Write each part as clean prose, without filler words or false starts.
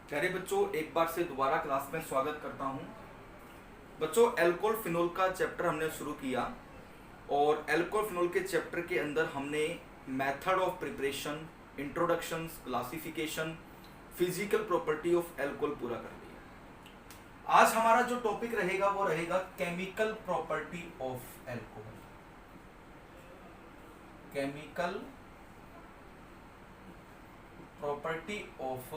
प्यारे बच्चों, एक बार से दोबारा क्लास में स्वागत करता हूं। बच्चों, एल्कोहल फिनोल का चैप्टर हमने शुरू किया और एल्कोहल फिनोल के चैप्टर के अंदर हमने method of preparation, introductions, classification, physical property of alcohol पूरा कर लिया। आज हमारा जो टॉपिक रहेगा वो रहेगा chemical property of alcohol. Chemical property of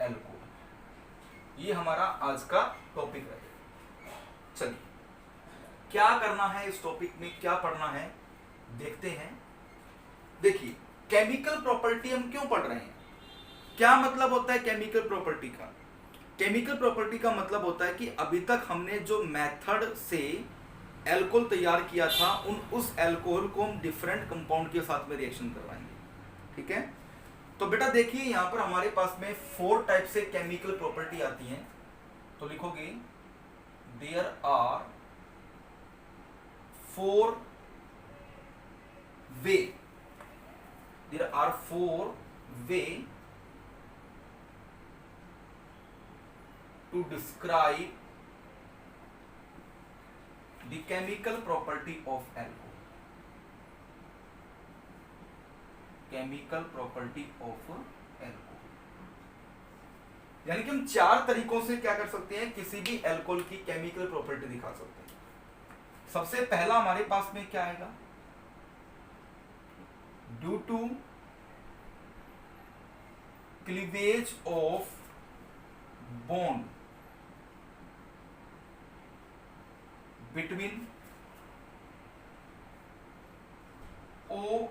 alcohol, ये हमारा आज का टॉपिक रहेगा। चलिए, क्या करना है इस टॉपिक में, क्या पढ़ना है, देखते हैं। देखिए, केमिकल प्रॉपर्टी हम क्यों पढ़ रहे हैं, क्या मतलब होता है केमिकल प्रॉपर्टी का। केमिकल प्रॉपर्टी का मतलब होता है कि अभी तक हमने जो मेथड से एल्कोहल तैयार किया था उस एल्कोहल को हम डिफरेंट कंपाउंड के साथ में रिएक्शन करवाएंगे। ठीक है, तो बेटा देखिए, यहां पर हमारे पास में 4 टाइप से केमिकल प्रॉपर्टी आती हैं। तो लिखोगे there are 4 way, there are 4 way to describe the chemical property of alcohol. Chemical property of alcohol, यानी कि हम 4 तरीकों से क्या कर सकते हैं, किसी भी एल्कोहल की केमिकल प्रॉपर्टी दिखा सकते हैं। सबसे पहला हमारे पास में क्या आएगा, due to cleavage of bond between O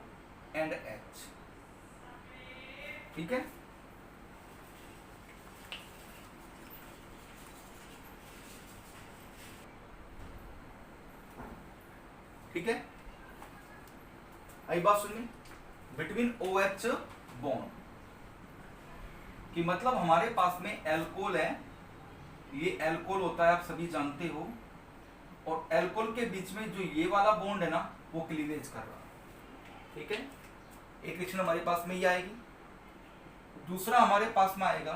and H। ठीक है, ठीक है, आई बात सुनिए। बिटवीन OH बॉन्ड कि मतलब हमारे पास में एल्कोहल है, ये एल्कोहल होता है, आप सभी जानते हो, और एल्कोहल के बीच में जो ये वाला बॉन्ड है ना, वो क्लीवेज कर रहा है। ठीक है, एक रिएक्शन हमारे पास में ये आएगी। दूसरा हमारे पास में आएगा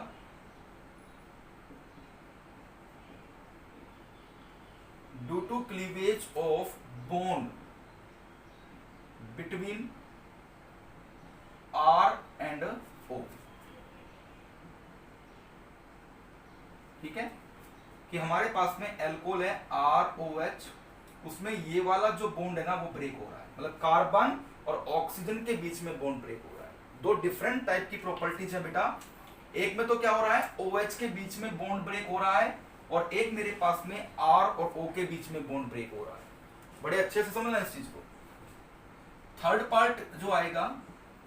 due to cleavage of bond between R and O। ठीक है, कि हमारे पास में एल्कोहल है ROH, उसमें ये वाला जो बॉन्ड है ना वो ब्रेक हो रहा है, मतलब कार्बन और ऑक्सीजन के बीच में बॉन्ड ब्रेक हो रहा है। 2 डिफरेंट टाइप की प्रॉपर्टीज है बेटा। एक में तो क्या हो रहा है, OH के बीच में बॉन्ड ब्रेक हो रहा है, और एक मेरे पास में R और O के बीच में बॉन्ड ब्रेक हो रहा है। बड़े अच्छे से समझना इस चीज को। थर्ड पार्ट जो आएगा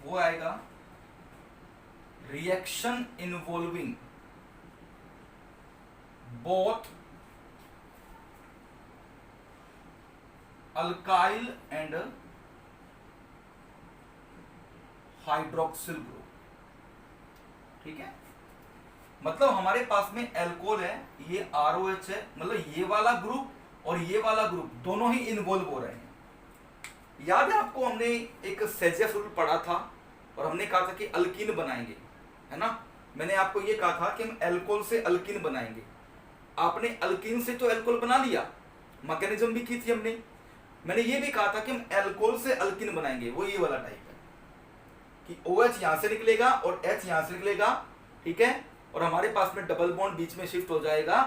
वो आएगा reaction involving both alkyl and hydroxyl group. ठीक है, मतलब हमारे पास में एल्कोहल है, ये ROH है, मतलब ये वाला ग्रुप और ये वाला ग्रुप दोनों ही इन्वॉल्व हो रहे हैं। याद है आपको, हमने एक सेजेफ रूल पढ़ा था और हमने कहा था कि अल्कीन बनाएंगे, है ना। मैंने आपको ये कहा था कि हम एल्कोहल से अल्कीन बनाएंगे। आपने अल्कीन से तो एल्कोहल बना लिया, मैकेनिज्म भी की थी हमने। मैंने ये भी कहा था कि हम एल्कोहल से अल्कीन बनाएंगे, वो ये वाला टाइप है कि OH यहां से निकलेगा और H यहां से निकलेगा। ठीक है, और हमारे पास में डबल बॉन्ड बीच में शिफ्ट हो जाएगा,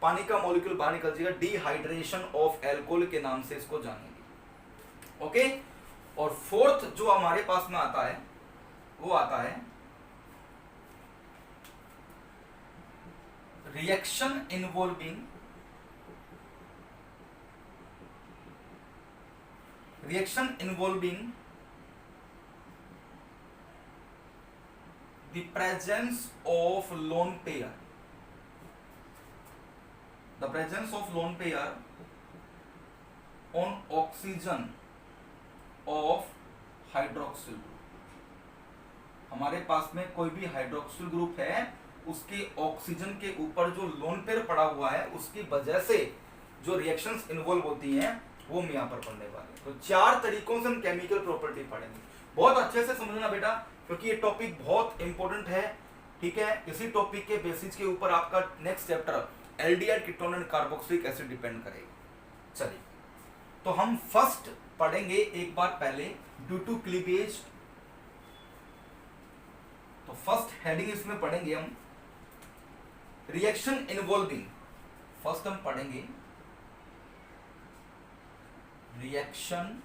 पानी का मॉलिक्यूल बाहर निकल जाएगा। डिहाइड्रेशन ऑफ एल्कोहल के नाम से इसको जानेंगे। ओके, और फोर्थ जो हमारे पास में आता है वो आता है reaction involving the presence of lone pair, on oxygen of hydroxyl group। हमारे पास में कोई भी हाइड्रोक्सिल ग्रुप है, उसके ऑक्सीजन के ऊपर जो लोन पेयर पड़ा हुआ है, उसकी वजह से जो रिएक्शंस इन्वॉल्व होती हैं वो हम यहाँ पर पढ़ने वाले हैं। तो 4 तरीकों से हम केमिकल प्रॉपर्टी पढ़ेंगे। बहुत अच्छे से समझना बेटा, क्योंकि ये टॉपिक बहुत इंपॉर्टेंट है ठीक है, इसी टॉपिक के बेसिस के ऊपर आपका next chapter aldehyde, ketone and carboxylic acid depend करेगा। चलिए, तो हम फर्स्ट पढ़ेंगे एक बार पहले ड्यू टू क्लीवेज। तो फर्स्ट हेडिंग इसमें पढ़ेंगे हम रिएक्शन इन्वॉल्विंग। फर्स्ट हम पढ़ेंगे reaction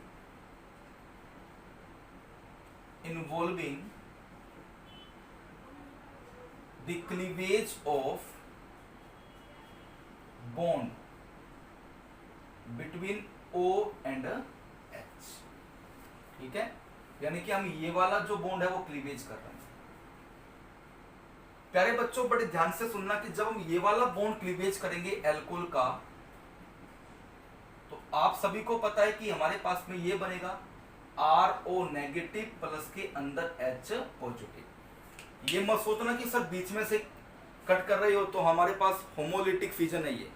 involving the cleavage of bond between O and H। ठीक है, यानी कि हम ये वाला जो बॉन्ड है वो क्लीवेज कर रहे हैं। प्यारे बच्चों, बड़े ध्यान से सुनना कि जब हम ये वाला बॉन्ड क्लीवेज करेंगे एल्कोहल का, तो आप सभी को पता है कि हमारे पास में ये बनेगा RO नेगेटिव प्लस के अंदर H पॉजिटिव। ये मत सोचना कि सर बीच में से कट कर रहे हो तो हमारे पास होमोलिटिक फिजन है, ये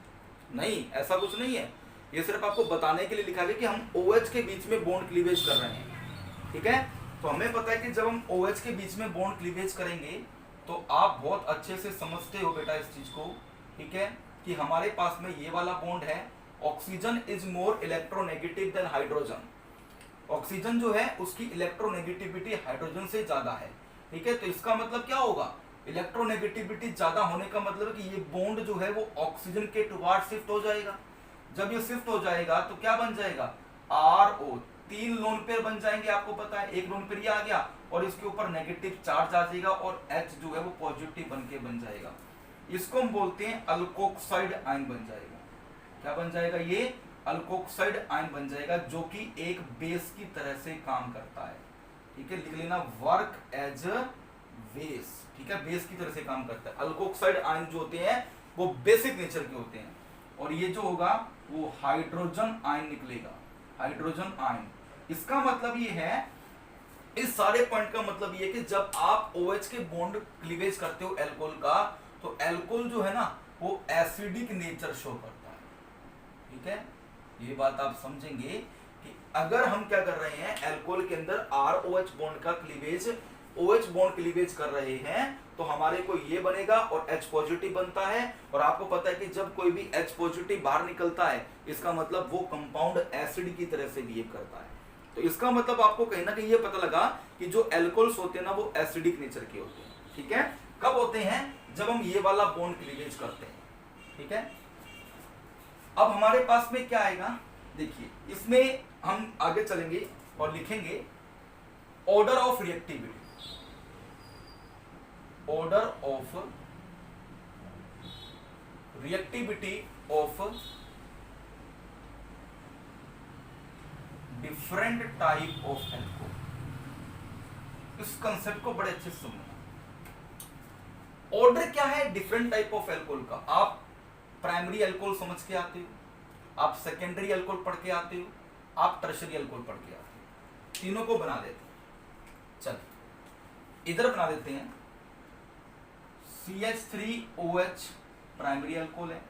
नहीं, ऐसा कुछ नहीं है। ये सिर्फ आपको बताने के लिए लिखा है कि हम OH के बीच में बॉन्ड क्लीवेज कर रहे हैं। ठीक है, तो हमें पता है कि जब हम OH के बीच में बॉन्ड क्लीवेज करेंगे तो आप बहुत अच्छे से समझते हो बेटा इस चीज को। ठीक है, कि हमारे पास में ये वाला बॉन्ड है, oxygen is more electronegative than hydrogen. Oxygen जो है उसकी इलेक्ट्रोनेगेटिविटी हाइड्रोजन से ज्यादा है। ठीक है, तो इसका मतलब क्या होगा, इलेक्ट्रोनेगेटिविटी ज्यादा होने का मतलब कि ये बॉन्ड जो है वो ऑक्सीजन के टुवार्ड शिफ्ट हो जाएगा। जब ये शिफ्ट हो जाएगा तो क्या बन जाएगा, RO, 3 लोन पेयर बन जाएंगे। आपको पता है एक लोन पेयर ये आ गया और इसके ऊपर नेगेटिव चार्ज आ जाएगा और H जो है वो पॉजिटिव बन के बन जाएगा। इसको हम बोलते हैं अल्कोक्साइड आयन बन जाएगा। क्या बन जाएगा, ये अल्कोक्साइड आयन बन जाएगा, जो कि एक बेस की तरह से काम करता है। ठीक है, लिख लेना, वर्क एज बेस। ठीक है, बेस की तरह से काम करता है। अल्कोक्साइड आयन जो होते हैं वो बेसिक नेचर के होते हैं, और ये जो होगा वो हाइड्रोजन आयन निकलेगा, हाइड्रोजन आयन। इसका मतलब ये है, इस सारे पॉइंट का मतलब ये है कि जब आप OH के बॉन्ड क्लीवेज करते हो एल्कोहल का, तो एल्कोहल जो है ना वो एसिडिक नेचर शो करता है। ठीक है, ये बात आप समझेंगे कि अगर हम क्या कर रहे हैं, एल्कोहल के अंदर ROH बॉन्ड का क्लीवेज, OH बॉन्ड क्लीवेज कर रहे हैं, तो हमारे को ये बनेगा और H पॉजिटिव बनता है। और आपको पता है कि जब कोई भी H पॉजिटिव बाहर निकलता है, इसका मतलब वो कंपाउंड एसिड की तरह से बिहेव करता है। तो इसका मतलब आपको कहीं ना कहीं ये पता लगा कि जो एल्कोहल्स होते हैं ना वो एसिडिक नेचर के होते हैं। ठीक है, कब होते हैं, जब हम ये वाला बॉन्ड क्लीवेज करते हैं। ठीक है, अब हमारे पास में क्या आएगा, देखिए इसमें हम आगे चलेंगे और लिखेंगे order of reactivity. Order of reactivity of different type of alcohol. इस कंसेप्ट को बड़े अच्छे से समझना। ऑर्डर क्या है डिफरेंट टाइप ऑफ एल्कोहल का, आप प्राइमरी अल्कोहल समझ के आते हो, आप सेकेंडरी अल्कोहल पढ़ के आते हो, आप टर्शरी अल्कोहल पढ़ के आते हो। तीनों को बना देते हैं। चलिए इधर बना देते हैं, CH3OH प्राइमरी अल्कोहल है,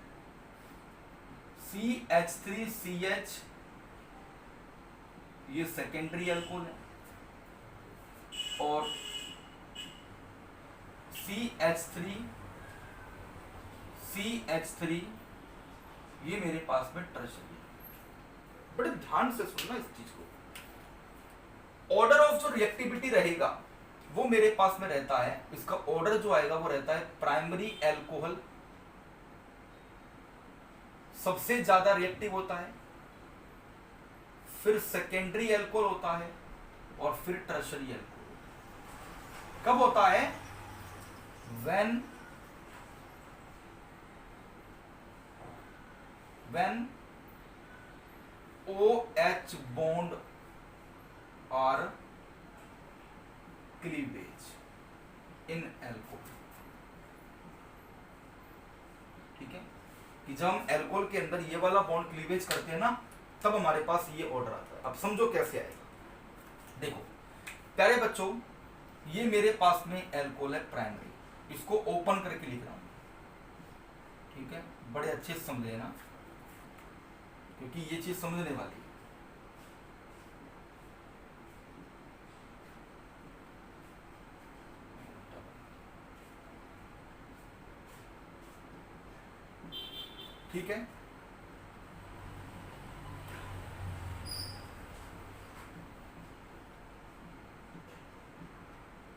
CH3CH ये सेकेंडरी अल्कोहल है, और CH3 ये मेरे पास में टर्शरी है। बड़े ध्यान से सुनना इस चीज को। ऑर्डर ऑफ जो रिएक्टिविटी रहेगा वो मेरे पास में रहता है, इसका ऑर्डर जो आएगा वो रहता है प्राइमरी अल्कोहल सबसे ज्यादा रिएक्टिव होता है, फिर सेकेंडरी अल्कोहल होता है, और फिर टर्शरी अल्कोहल। कब होता है, when OH bond are cleavage in alcohol। ठीक है, कि जब हम एल्कोहल के अंदर ये वाला बॉन्ड क्लीवेज करते हैं ना, तब हमारे पास ये ऑर्डर आता है। अब समझो कैसे आएगा। देखो प्यारे बच्चों, ये मेरे पास में एल्कोहल है प्राइमरी, इसको ओपन करके लिख रहा हूं। ठीक है, बड़े अच्छे से समझ लेना क्योंकि ये चीज समझने वाली है। ठीक है,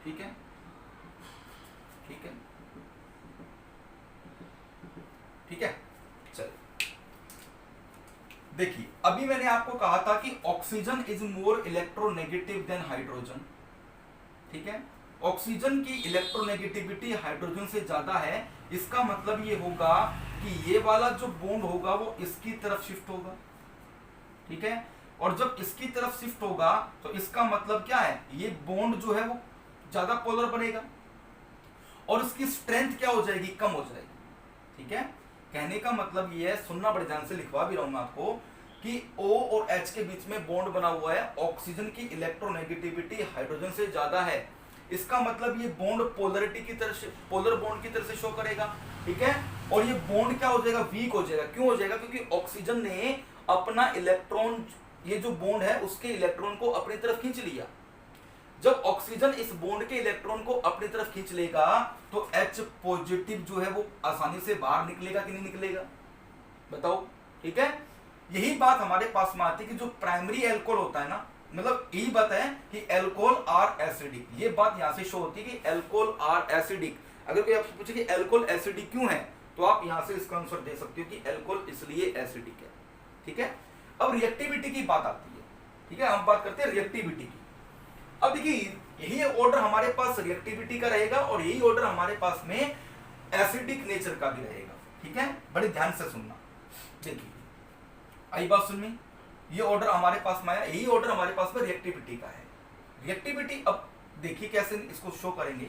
ठीक है, ठीक है, ठीक है। चलिए देखिए, अभी मैंने आपको कहा था कि oxygen is more electronegative than hydrogen, ठीक है। ऑक्सीजन की इलेक्ट्रोनेगेटिविटी हाइड्रोजन से ज्यादा है, इसका मतलब ये होगा कि ये वाला जो बॉन्ड होगा वो इसकी तरफ शिफ्ट होगा, ठीक है। और जब इसकी तरफ शिफ्ट होगा तो इसका मतलब क्या है, ये बॉन्ड जो है वो ज्यादा पोलर बनेगा और उसकी स्ट्रेंथ क्या हो जाएगी, कम हो जाएगी, ठीक है। कहने का मतलब ये है, सुनना बड़े ध्यान से, लिखवा भी रहा हूं मैं आपको, कि O और H के बीच में बॉन्ड बना हुआ है, ऑक्सीजन की इलेक्ट्रोनेगेटिविटी हाइड्रोजन से ज्यादा है, इसका मतलब ये बॉन्ड पोलरिटी की तरह से, पोलर बॉन्ड की तरह से शो करेगा, ठीक है। और ये बॉन्ड क्या हो जाएगा, वीक हो जाएगा। क्यों हो जाएगा, क्योंकि ऑक्सीजन ने अपना इलेक्ट्रॉन, ये जो बॉन्ड है उसके इलेक्ट्रॉन को अपनी तरफ खींच लिया। जब ऑक्सीजन इस बॉन्ड के इलेक्ट्रॉन को अपनी तरफ खींच लेगा तो H पॉजिटिव जो है वो आसानी से बाहर निकलेगा कि नहीं निकलेगा, बताओ, ठीक है। यही बात हमारे पास में आती है कि जो प्राइमरी एल्कोहल होता है ना, मतलब यही बात है कि एल्कोहल आर एसिडिक, ये बात यहां से शो होती है कि एल्कोहल आर एसिडिक। अगर कोई आपसे पूछे कि एल्कोहल एसिडिक क्यों है, तो आप यहां से इसका आंसर दे सकते हो कि एल्कोहल इसलिए एसिडिक है, ठीक है। अब रिएक्टिविटी की बात आती है, ठीक है, हम बात करते हैं रिएक्टिविटी की। अब देखिए, यही ऑर्डर हमारे पास रिएक्टिविटी का रहेगा और यही ऑर्डर हमारे पास में एसिडिक नेचर का भी रहेगा, ठीक है। बड़े ध्यान से सुनना, देखिए आई बात सुन में, ये ऑर्डर हमारे पास में आया, यही ऑर्डर हमारे पास में रिएक्टिविटी का है। रिएक्टिविटी अब देखिए कैसे इसको शो करेंगे।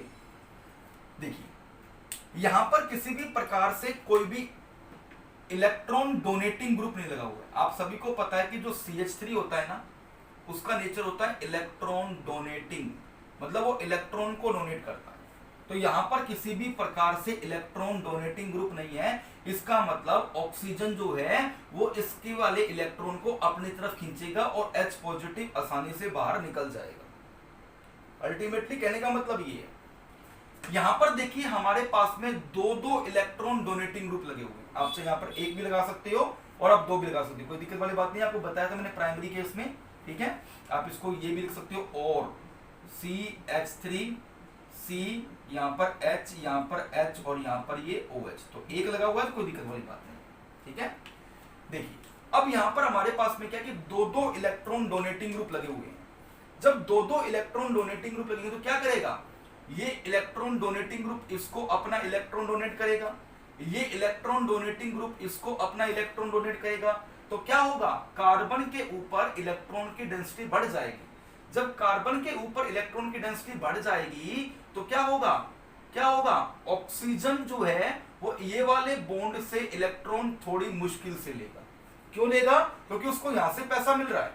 देखिए यहां पर किसी भी प्रकार से कोई भी इलेक्ट्रॉन डोनेटिंग ग्रुप नहीं लगा हुआ है। आप सभी को पता है कि जो CH3 होता है ना, उसका नेचर होता है इलेक्ट्रॉन डोनेटिंग, मतलब वो इलेक्ट्रॉन को डोनेट करता है। तो यहां पर किसी भी प्रकार से इलेक्ट्रॉन डोनेटिंग ग्रुप नहीं है, इसका मतलब ऑक्सीजन जो है वो इसके वाले इलेक्ट्रॉन को अपनी तरफ खींचेगा और H पॉजिटिव आसानी से बाहर निकल जाएगा। अल्टीमेटली कहने का मतलब ये है, यहां पर देखिए हमारे पास में दो इलेक्ट्रॉन डोनेटिंग ग्रुप लगे हुए हैं। आप चाहे यहां पर एक भी लगा सकते हो और आप दो भी लगा सकते हो, कोई दिक्कत वाली बात नहीं। आपको बताया था मैंने प्राइमरी केस में, ठीक है। आप इसको ये भी लिख सकते हो, और CH3 C, यहां पर H, यहां पर H और यहां पर ये OH, तो एक लगा हुआ है तो कोई दिक्कत वाली बात नहीं, ठीक है। देखिए अब यहां पर हमारे पास में क्या कि दो इलेक्ट्रॉन डोनेटिंग ग्रुप लगे हुए हैं। जब दो इलेक्ट्रॉन डोनेटिंग ग्रुप लगेंगे तो क्या करेगा, ये इलेक्ट्रॉन डोनेटिंग ग्रुप इसको अपना इलेक्ट्रॉन डोनेट करेगा, ये इलेक्ट्रॉन डोनेटिंग ग्रुप इसको अपना इलेक्ट्रॉन डोनेट करेगा। तो क्या होगा, कार्बन के ऊपर इलेक्ट्रॉन की डेंसिटी बढ़ जाएगी। जब कार्बन के ऊपर इलेक्ट्रॉन की डेंसिटी बढ़ जाएगी तो क्या होगा, क्या होगा, ऑक्सीजन जो है वो ये वाले बॉन्ड से इलेक्ट्रॉन थोड़ी मुश्किल से लेगा। क्यों लेगा, क्योंकि उसको यहां से पैसा मिल रहा है,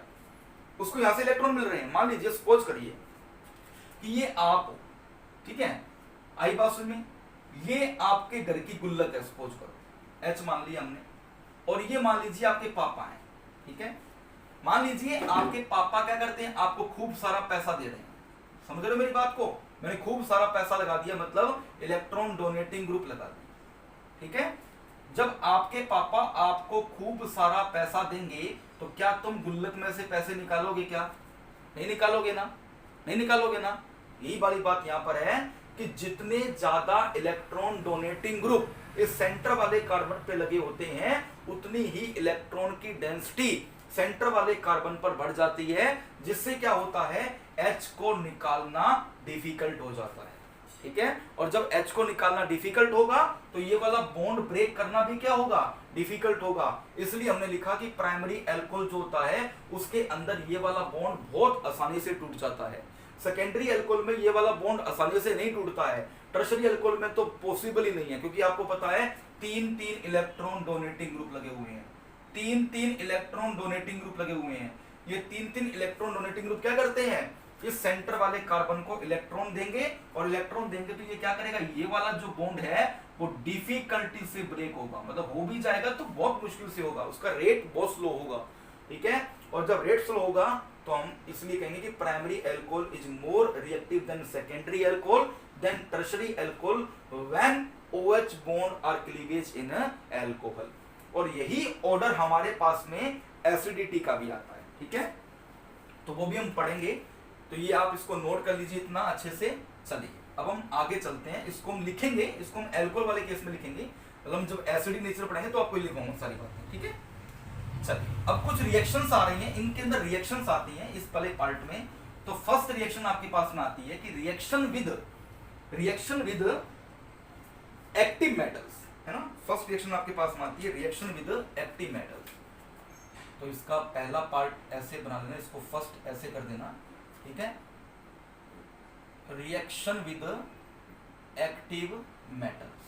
उसको यहां से इलेक्ट्रॉन मिल रहे हैं। मान लीजिए सपोज करिए कि ये आप हो, ठीक है, आई बात सुन में, ये आपके घर की गुल्लक है, सपोज करो H मान लिया हमने, और ये मान लीजिए आपके पापा हैं, ठीक है। मान लीजिए आपके पापा क्या करते हैं, आपको खूब सारा पैसा दे रहे हैं, समझ रहे हो मेरी बात को, मैंने खूब सारा पैसा लगा दिया, मतलब इलेक्ट्रॉन डोनेटिंग ग्रुप लगा दिया, ठीक है। जब आपके पापा आपको खूब सारा पैसा देंगे तो क्या तुम गुल्लक में से पैसे निकालोगे, क्या नहीं निकालोगे ना, नहीं निकालोगे ना। यही वाली बात यहां पर है कि जितने ज्यादा इलेक्ट्रॉन डोनेटिंग ग्रुप इस सेंटर वाले कार्बन पे लगे होते हैं उतनी ही इलेक्ट्रॉन की डेंसिटी सेंटर वाले कार्बन पर बढ़ जाती है, जिससे क्या होता है, H को निकालना डिफिकल्ट हो जाता है, ठीक है। और जब H को निकालना डिफिकल्ट होगा तो ये वाला बॉन्ड ब्रेक करना भी क्या होगा, डिफिकल्ट होगा। इसलिए हमने लिखा कि प्राइमरी अल्कोहल जो होता है उसके अंदर ये वाला बॉन्ड बहुत आसानी से टूट जाता है। सेकेंडरी अल्कोहल में ये वाला बॉन्ड आसानी से नहीं टूटता है, टर्शरी अल्कोहल में तो पॉसिबल ही नहीं है, क्योंकि आपको पता है तीन इलेक्ट्रॉन डोनेटिंग ग्रुप लगे हुए हैं, तीन इलेक्ट्रॉन डोनेटिंग ग्रुप लगे हुए हैं। ये तीन इलेक्ट्रॉन डोनेटिंग ग्रुप क्या करते हैं, इस सेंटर वाले कार्बन को इलेक्ट्रॉन देंगे, और इलेक्ट्रॉन देंगे तो ये क्या करेगा, ये वाला जो बॉन्ड है वो डिफिकल्टी से ब्रेक होगा, मतलब हो भी जाएगा तो बहुत मुश्किल से होगा, उसका रेट बहुत स्लो होगा, ठीक है। और जब रेट स्लो होगा तो हम इसलिए कहेंगे कि primary alcohol is more reactive than secondary alcohol than tertiary alcohol when OH bond are cleavage in alcohol. और यही ऑर्डर हमारे पास में एसिडिटी का भी आता है, ठीक है, तो वो भी हम पढ़ेंगे। तो ये आप इसको नोट कर लीजिए इतना अच्छे से। चलिए अब हम आगे चलते हैं, इसको हम लिखेंगे, इसको हम एल्कोहल वाले केस में लिखेंगे, मतलब हम जब एसिडिक नेचर पढ़ेंगे तो आपको लिखूंगा सारी बातें, ठीक है। चलिए अब कुछ रिएक्शंस आ रही हैं, इनके अंदर रिएक्शंस आती हैं इस पहले पार्ट में। तो फर्स्ट रिएक्शन आपके पास में आती है कि रिएक्शन विद एक्टिव मेटल्स, है ना। फर्स्ट रिएक्शन आपके पास में आती है रिएक्शन विद एक्टिव मेटल्स। तो इसका पहला पार्ट ऐसे बना लेना, इसको फर्स्ट ऐसे कर देना, ठीक है। Reaction with active metals.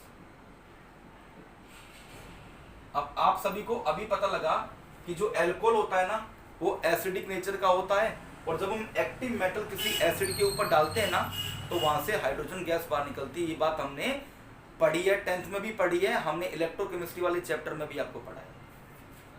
अब आप सभी को अभी पता लगा कि जो अल्कोहल होता है ना वो एसिडिक नेचर का होता है, और जब हम एक्टिव मेटल किसी एसिड के ऊपर डालते हैं ना तो वहां से हाइड्रोजन गैस बाहर निकलती है। ये बात हमने पढ़ी है, 10th में भी पढ़ी है, हमने इलेक्ट्रोकेमिस्ट्री वाले चैप्टर में भी आपको पढ़ा है।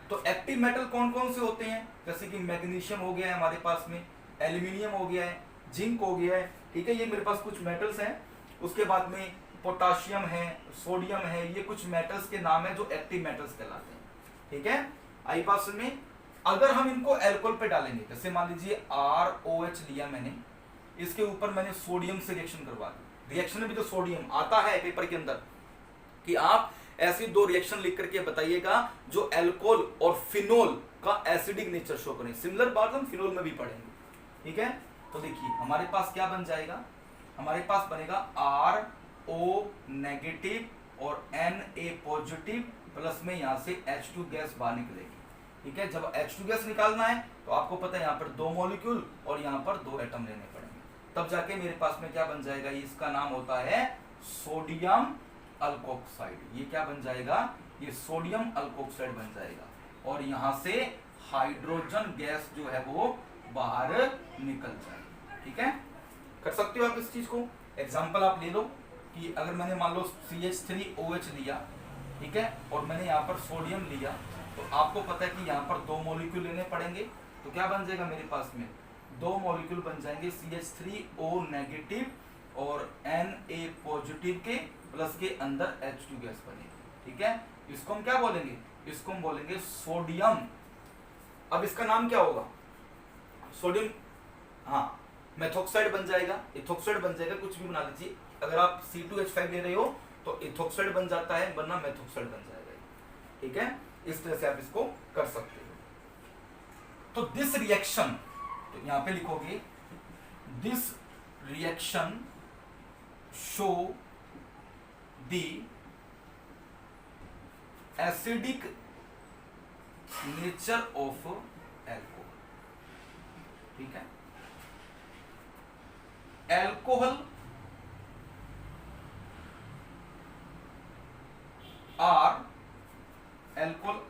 तो एक्टिव मेटल कौन कौन से होते हैं, जैसे कि मैग्नीशियम हो गया है हमारे पास में, एल्यूमिनियम हो गया है, जिंक हो गया है, ठीक है, ये मेरे पास कुछ मेटल्स हैं। उसके बाद में पोटाशियम है, सोडियम है, ये कुछ मेटल्स के नाम है जो एक्टिव मेटल्स कहलाते हैं, ठीक है। आई पास में अगर हम इनको अल्कोहल पे डालेंगे, जैसे मान लीजिए ROH लिया मैंने, इसके ऊपर मैंने सोडियम से रिएक्शन करवा दी, रिएक्शन में भी तो सोडियम आता है पेपर के अंदर, कि आप ऐसी दो रिएक्शन लिख करके बताइएगा जो अल्कोहल और फिनोल का एसिडिक नेचर शो करें। सिमिलर बात हम फिनोल में भी पढ़ेंगे, ठीक है। तो देखिए हमारे पास क्या बन जाएगा, हमारे पास बनेगा RO नेगेटिव और Na पॉजिटिव, प्लस में यहां से H2 गैस बाहर निकलेगी, ठीक है। जब H2 गैस निकालना है तो आपको पता है यहाँ पर 2 मॉलिक्यूल और यहाँ पर 2 एटम लेने पड़ेंगे, तब जाके मेरे पास में क्या बन जाएगा, इसका नाम होता है सोडियम अल्कोक्साइड। ये क्या बन जाएगा, ये सोडियम अल्कोक्साइड बन जाएगा, और यहाँ से हाइड्रोजन गैस जो है वो बाहर निकल जाएगी, ठीक है। कर सकते हो आप इस चीज को। एग्जाम्पल आप ले लो कि अगर मैंने मान लो CH3OH लिया, ठीक है, और मैंने यहाँ पर सोडियम लिया, तो आपको पता है कि यहाँ पर 2 मॉलिक्यूल लेने पड़ेंगे, तो क्या बन जाएगा मेरे पास में 2 मॉलिक्यूल बन जाएंगे CH3O नेगेटिव और Na पॉजिटिव के, प्लस के अंदर H2 गैस बनेगी, ठीक है। इसको हम क्या बोलेंगे, इसको हम बोलेंगे सोडियम। अब इसका नाम क्या होगा, सोडियम, हाँ, मेथोक्साइड बन जाएगा, इथोक्साइड बन जाएगा, कुछ भी बना लीजिए। अगर आप C2H5 ले रहे हो तो इथोक्साइड बन जाता है, वरना मेथोक्साइड बन जाएगा, ठीक है। इस तरह से आप इसको कर सकते हो। तो दिस रिएक्शन, तो यहां पे लिखोगे this reaction show the acidic nature of alcohol, ठीक है। Alcohol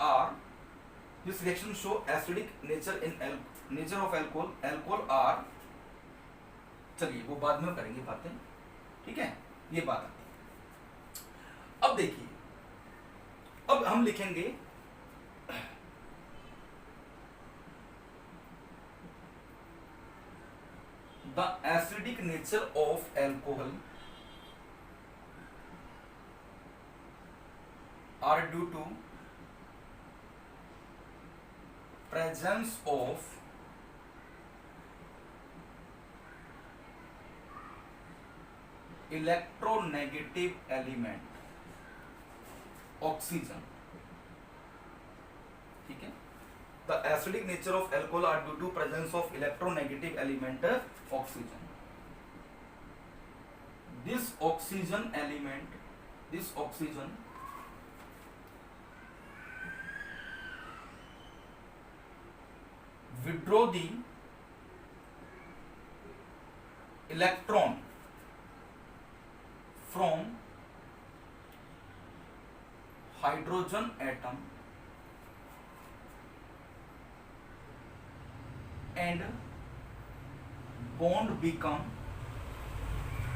are this reaction show acidic nature in nature of alcohol are, चलिए वो बाद में करेंगे बातें, ठीक है, ये बात आती है। अब देखिए, अब हम लिखेंगे the acidic nature of alcohol are due to presence of electronegative element oxygen, ठीक है। The acidic nature of alcohol are due to presence of electronegative element oxygen. This oxygen element, this oxygen withdraw the electron from hydrogen atom and bond become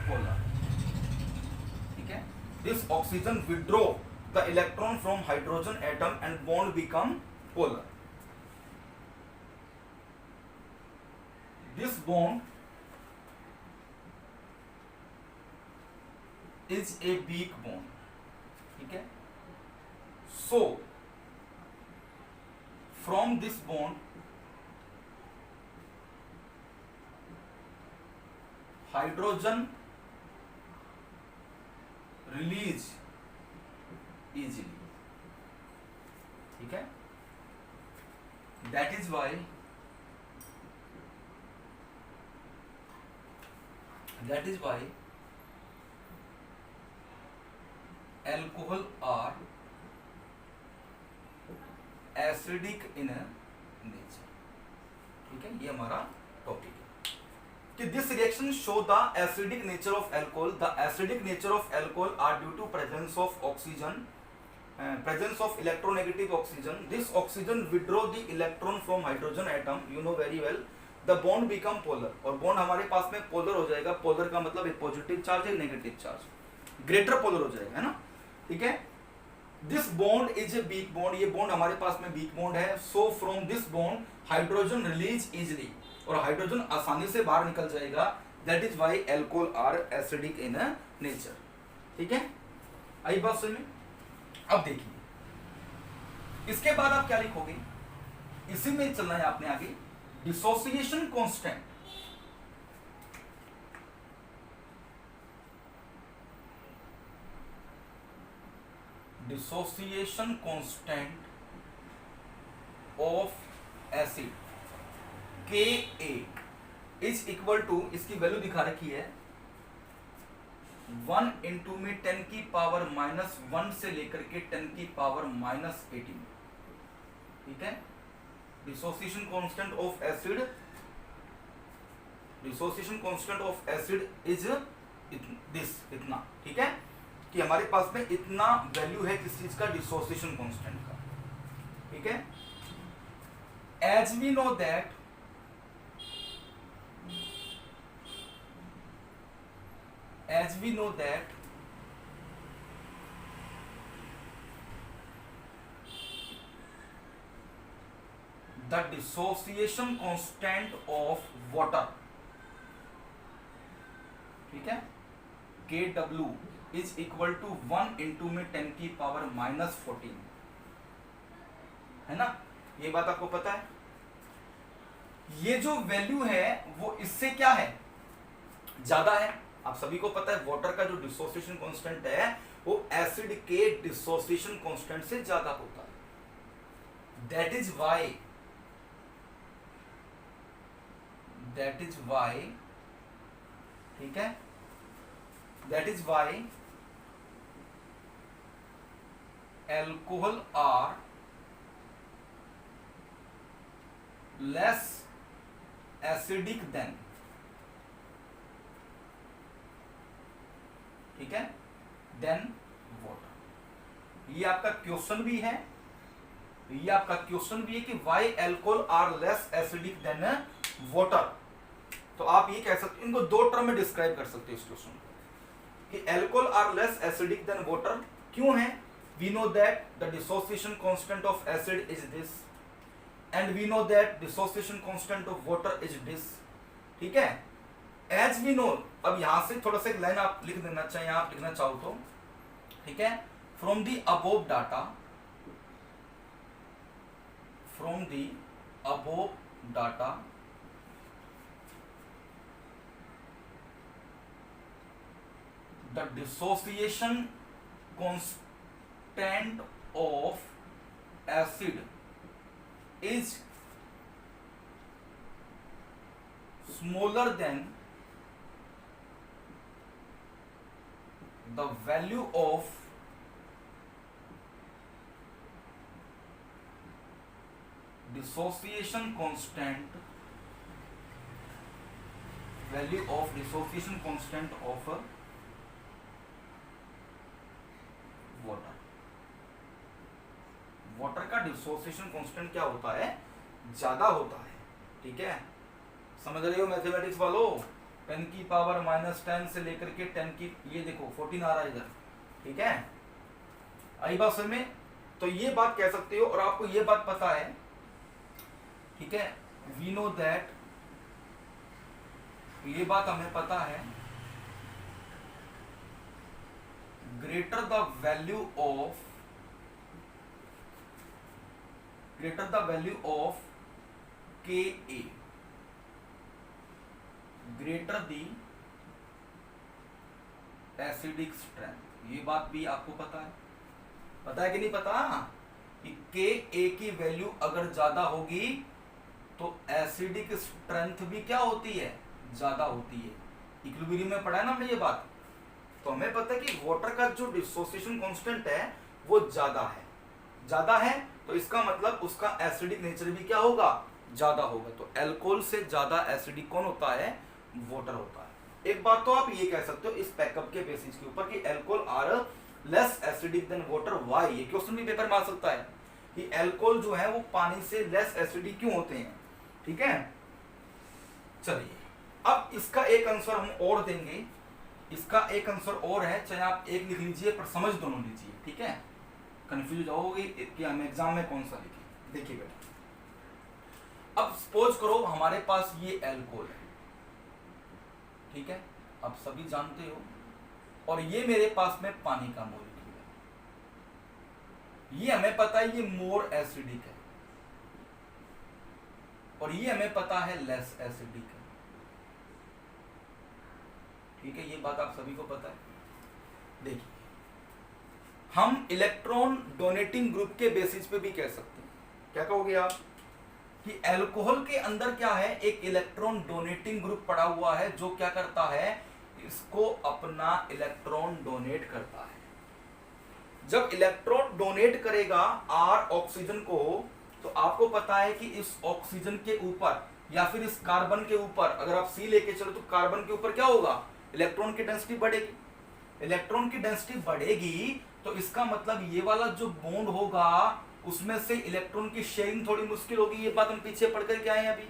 polar, ठीक है। This oxygen withdraw the electron from hydrogen atom and bond become polar. This bond is a weak bond, ठीक है। So from this bond hydrogen release easily, ठीक है। That is why alcohol are acidic in nature, ठीक है। ये हमारा topic है कि this reaction show the acidic nature of alcohol. The acidic nature of alcohol are due to presence of oxygen, presence of electronegative oxygen. This oxygen withdraw the electron from hydrogen atom, you know very well. The bond become polar, और bond हमारे पास में polar हो जाएगा। Polar का मतलब एक positive charge है, नेगेटिव चार्ज, ग्रेटर पोलर हो जाएगा, है ना, ठीक है। This bond is a weak bond, ये बॉन्ड हमारे पास में वीक बॉन्ड है। So from this bond hydrogen release easily, और हाइड्रोजन आसानी से बाहर निकल जाएगा। That is why alcohol are acidic in nature, ठीक है। आई बात समझ में? अब देखिए इसके बाद आप क्या लिखोगे, इसी में चलना है आपने आगे। Dissociation constant, dissociation constant of acid Ka is equal to, इसकी वैल्यू दिखा रखी है 1 इंटू में 10 की पावर -1 से लेकर के 10 की पावर -18, ठीक है। Dissociation constant of acid, dissociation constant of acid is this, इतना, ठीक है, कि हमारे पास में इतना वैल्यू है किस चीज का, डिसोसिएशन कांस्टेंट का, ठीक है। As we know that the dissociation constant of water, ठीक है, Kw is equal to 1 into में 10 की पावर -14, है ना, ये बात आपको पता है। ये जो वैल्यू है वो इससे क्या है, ज्यादा है। आप सभी को पता है वाटर का जो डिसोसिएशन कांस्टेंट है वो एसिड के डिसोसिएशन कांस्टेंट से ज्यादा होता है। दैट इज वाई, ठीक है, that is why alcohol are less acidic than, ठीक है, देन वाटर। ये आपका क्वेश्चन भी है, कि why alcohol are less acidic than water. तो आप ये कह सकते, इनको दो टर्म में डिस्क्राइब कर सकते हैं इस क्वेश्चन को, कि alcohol are less acidic than water क्यों है। We know that the dissociation constant of acid is this, and we know that dissociation constant of water is this, ठीक है। एज वी नो, अब यहां से थोड़ा सा एक लाइन आप लिख देना चाहिए, आप लिखना चाहो तो, ठीक है। From the above data the dissociation constant of acid is smaller than the value of dissociation constant of water का डिसोसिएशन कांस्टेंट क्या होता है, ज्यादा होता है, ठीक है। समझ रहे हो मैथमेटिक्स वालों, 10 की पावर -10 से लेकर के 10 की, ये देखो 14 आ रहा है इधर, ठीक है। आई बात समझ में? तो ये बात कह सकते हो, और आपको ये बात पता है, ठीक है, वी नो दैट, ये बात हमें पता है, greater the value of greater the value of Ka, greater the acidic strength. ये बात भी आपको पता है कि नहीं पता कि के ए की वैल्यू अगर ज्यादा होगी तो एसिडिक स्ट्रेंथ भी क्या होती है, ज्यादा होती है। इक्विलिब्रियम में पढ़ा है ना हमने ये बात। तो हमें पता है कि वाटर का जो डिसोसिएशन कांस्टेंट है वो ज्यादा है तो इसका मतलब उसका एसिडिक नेचर भी क्या होगा, ज्यादा होगा। तो अल्कोहल से ज्यादा एसिडिक कौन होता है, वाटर होता है। एक बात तो आप ये कह सकते हो इस पैकअप के बेसिस के ऊपर कि alcohol are less acidic than water. Why? ये क्वेश्चन भी पेपर में आ सकता है कि अल्कोहल जो है वो पानी से लेस एसिडिक क्यों होते हैं। ठीक है, चलिए अब इसका एक आंसर हम और देंगे। इसका एक आंसर और है, चाहे आप एक लिख लीजिए पर समझ दोनों लीजिए। ठीक है, कंफ्यूज जाओगे कि हम एग्जाम में कौन सा लिखें। देखिए बेटा, अब सपोज करो हमारे पास ये अल्कोहल है, ठीक है, आप सभी जानते हो, और ये मेरे पास में पानी का मॉलिक्यूल है। ये हमें पता है ये मोर एसिडिक है और ये हमें पता है लेस एसिडिक है। ठीक है, ये बात आप सभी को पता है। देखिए, हम इलेक्ट्रॉन डोनेटिंग ग्रुप के बेसिस पे भी कह सकते हैं। क्या कहोगे आप कि अल्कोहल के अंदर क्या है, एक इलेक्ट्रॉन डोनेटिंग ग्रुप पड़ा हुआ है जो क्या करता है, इसको अपना इलेक्ट्रॉन डोनेट करता है। जब इलेक्ट्रॉन डोनेट करेगा आर ऑक्सीजन को, तो आपको पता है कि इस ऑक्सीजन के ऊपर या फिर इस कार्बन के ऊपर अगर आप सी लेके चलो तो कार्बन के ऊपर क्या होगा, इलेक्ट्रॉन की डेंसिटी बढ़ेगी। इलेक्ट्रॉन की डेंसिटी बढ़ेगी तो इसका मतलब ये वाला जो बॉन्ड होगा उसमें से इलेक्ट्रॉन की शेयरिंग थोड़ी मुश्किल होगी। ये बात हम पीछे पढ़ कर के आए हैं अभी।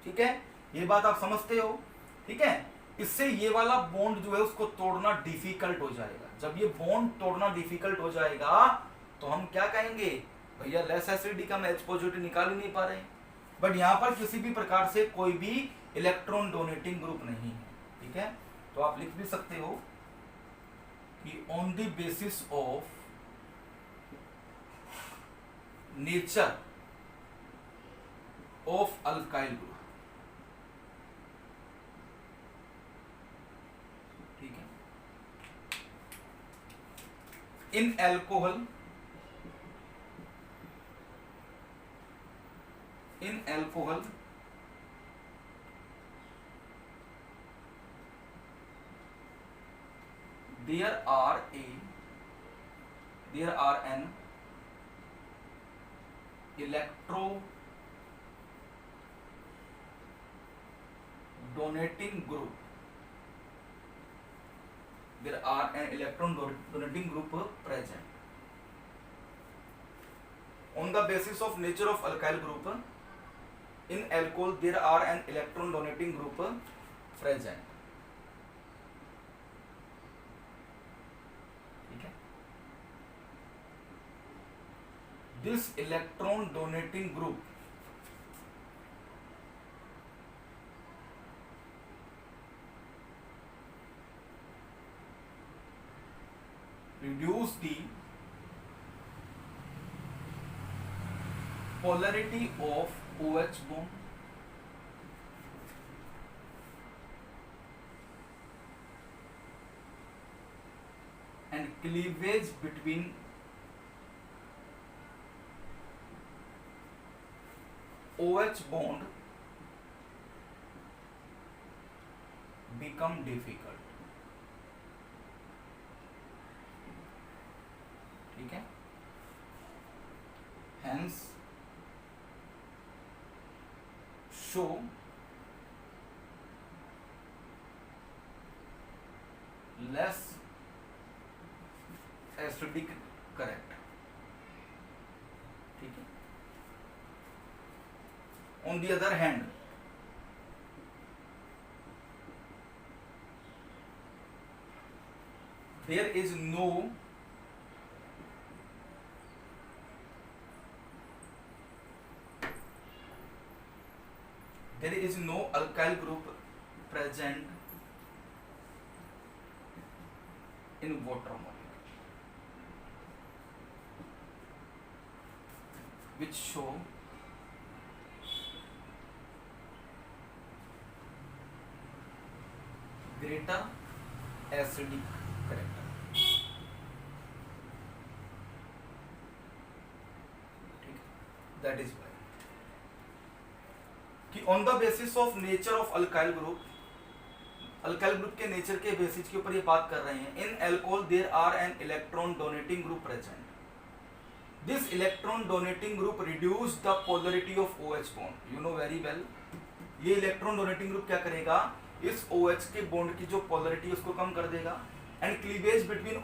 ठीक है, ये बात आप समझते हो। ठीक है, इससे ये वाला बॉन्ड जो है उसको तोड़ना डिफिकल्ट हो जाएगा। जब ये बॉन्ड तोड़ना डिफिकल्ट हो जाएगा तो हम क्या कहेंगे, भैया लेस एसिडिक हम H पॉजिटिव निकाल ही नहीं पा रहे। बट यहां पर किसी भी प्रकार से कोई भी इलेक्ट्रॉन डोनेटिंग ग्रुप नहीं है। ठीक है, तो आप लिख भी सकते हो कि on the basis of nature of alkyl group. ठीक है, इन alcohol there are an electro donating group. There are an electron donating group present. On the basis of nature of alkyl group, in alcohol there are an electron donating group present. This electron donating group reduce the polarity of OH bond and cleavage between OH bond become difficult. ठीक है, hence show less acidic correct. ठीक है, on the other hand there is no alkyl group present in water molecule. which show greater acidic character. ठीक है, that is why कि on the basis of nature of alkyl group, alkyl group के nature के basis के ऊपर ये बात कर रहे हैं. In alcohol there are an electron donating group present. This electron donating group reduce the polarity of OH bond. You know very well, ये इलेक्ट्रॉन डोनेटिंग ग्रुप क्या करेगा, इस OH के बॉन्ड की जो पोलरिटी उसको कम कर देगा. And cleavage between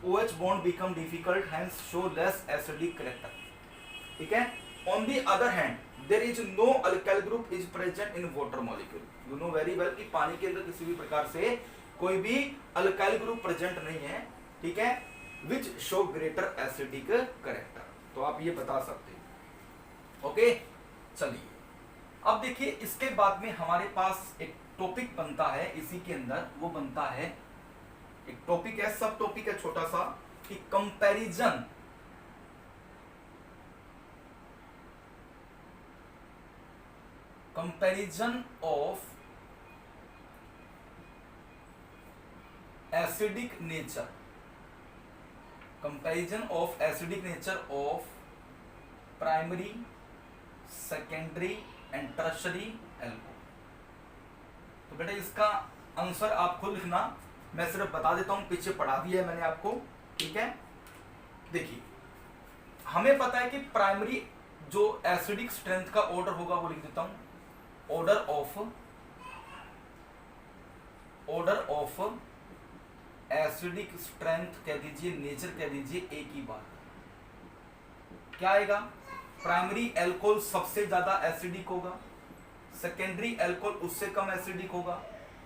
OH bond become difficult, hence show less acidic character. ठीक है. On the other hand there is no alkyl group is present in water molecule. You know very well कि पानी के अंदर किसी भी प्रकार से कोई भी अल्काइल ग्रुप प्रेजेंट नहीं है. ठीक है. Which show greater acidic character. तो आप ये बता सकते हो. ओके, चलिए अब देखिए इसके बाद में हमारे पास एक टॉपिक बनता है इसी के अंदर. वो बनता है एक टॉपिक है, सब टॉपिक है छोटा सा, कि comparison of acidic nature. Comparison of acidic nature of primary, secondary and tertiary alcohol. तो बेटा इसका आंसर आप खुद लिखना, मैं सिर्फ बता देता हूं, पीछे पढ़ा दिया है मैंने आपको. ठीक है. देखिए हमें पता है कि प्राइमरी जो एसिडिक स्ट्रेंथ का ऑर्डर होगा वो लिख देता हूं. ऑर्डर ऑफ एसिडिक स्ट्रेंथ कह दीजिए, नेचर कह दीजिए, एक ही बात. क्या आएगा, प्राइमरी एल्कोहल सबसे ज्यादा एसिडिक होगा, सेकेंडरी एल्कोहल उससे कम एसिडिक होगा,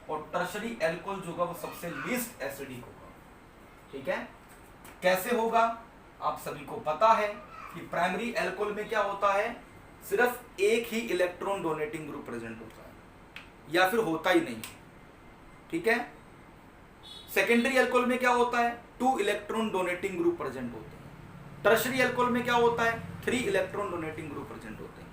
और टर्शरी एल्कोहल जो होगा वो सबसे लीस्ट एसिडिक होगा. ठीक है. कैसे होगा, आप सभी को पता है कि प्राइमरी एल्कोहल में क्या होता है, सिर्फ एक ही इलेक्ट्रॉन डोनेटिंग ग्रुप प्रेजेंट होता है या फिर होता ही नहीं. ठीक है. सेकेंडरी अल्कोहल में क्या होता है, 2 इलेक्ट्रॉन डोनेटिंग ग्रुप प्रेजेंट होते हैं. टर्शरी अल्कोहल में क्या होता है, 3 इलेक्ट्रॉन डोनेटिंग ग्रुप प्रेजेंट होते हैं.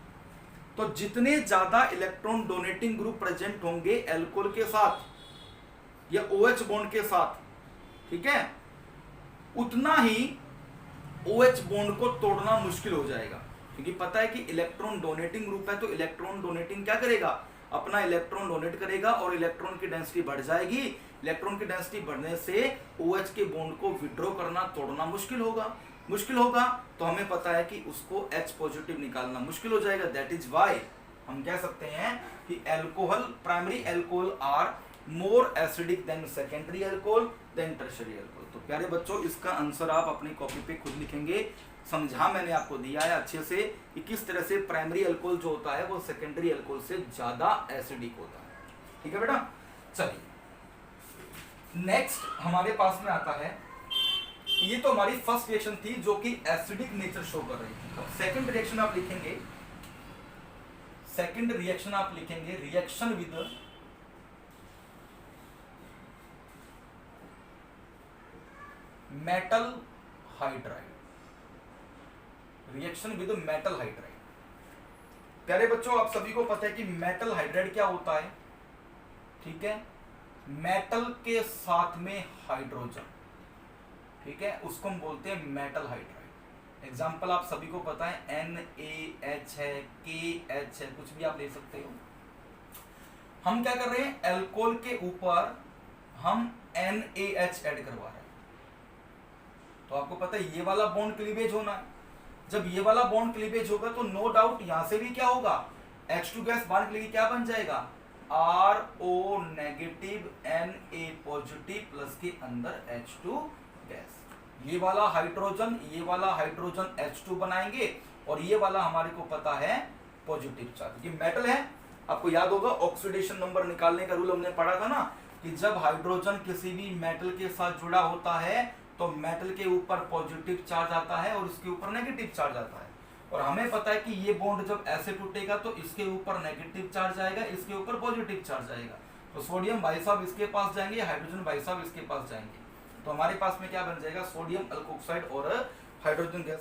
तो जितने ज्यादा इलेक्ट्रॉन डोनेटिंग ग्रुप प्रेजेंट होंगे अल्कोहल के साथ या OH बॉन्ड के साथ, ठीक है, उतना ही OH बॉन्ड को तोड़ना मुश्किल हो जाएगा. क्योंकि पता है कि इलेक्ट्रॉन डोनेटिंग ग्रुप है, तो इलेक्ट्रॉन डोनेटिंग क्या करेगा, अपना इलेक्ट्रॉन डोनेट करेगा और इलेक्ट्रॉन की डेंसिटी बढ़ जाएगी. इलेक्ट्रॉन की डेंसिटी बढ़ने से OH के बॉन्ड को विड्रॉ करना, तोड़ना मुश्किल होगा. तो हमें पता है कि उसको H पॉजिटिव निकालना मुश्किल हो जाएगा. दैट इज वाई हम कह सकते हैं कि alcohol, primary alcohol are more acidic than secondary alcohol than tertiary alcohol. तो प्यारे बच्चों इसका आंसर आप अपनी कॉपी पे खुद लिखेंगे. समझा मैंने आपको दिया है अच्छे से कि किस तरह से प्राइमरी अल्कोहल जो होता है वो सेकेंडरी अल्कोहल से ज्यादा एसिडिक होता है. ठीक है बेटा. चलिए नेक्स्ट हमारे पास में आता है, ये तो हमारी फर्स्ट रिएक्शन थी जो कि एसिडिक नेचर शो कर रही थी. सेकंड रिएक्शन आप लिखेंगे, reaction with metal hydride. Reaction with metal hydride. प्यारे बच्चों आप सभी को पता है कि मेटल हाइड्राइड क्या होता है. ठीक है. मेटल के साथ में हाइड्रोजन, ठीक है, उसको हम बोलते हैं मेटल हाइड्राइड. एग्जाम्पल आप सभी को पता है NaH है, KH है, कुछ भी आप ले सकते हो. हम क्या कर रहे हैं, एल्कोहल के ऊपर हम NaH ऐड करवा रहे हैं. तो आपको पता है ये वाला बॉन्ड क्लीवेज होना है. जब ये वाला बॉन्ड क्लीवेज होगा तो नो डाउट यहां से भी क्या होगा, H2 गैस बाहर निकलेगी, क्या बन जाएगा, RO negative Na positive plus के अंदर H2 गैस. ये वाला हाइड्रोजन H2 बनाएंगे और ये वाला हमारे को पता है पॉजिटिव चार्ज. ये मेटल है, आपको याद होगा ऑक्सीडेशन नंबर निकालने का रूल हमने पढ़ा था ना, कि जब हाइड्रोजन किसी भी मेटल के साथ जुड़ा होता है तो मेटल के ऊपर पॉजिटिव चार्ज आता है और इसके ऊपर नेगेटिव चार्ज आता है. और हमें पता है कि ये बॉन्ड जब ऐसे टूटेगा तो इसके ऊपर नेगेटिव चार्ज आएगा, इसके ऊपर पॉजिटिव चार्ज आएगा. तो सोडियम भाई साहब इसके पास जाएंगे, हाइड्रोजन भाई साहब इसके पास जाएंगे. तो हमारे पास में क्या बन जाएगा, सोडियम अल्कोक्साइड और हाइड्रोजन गैस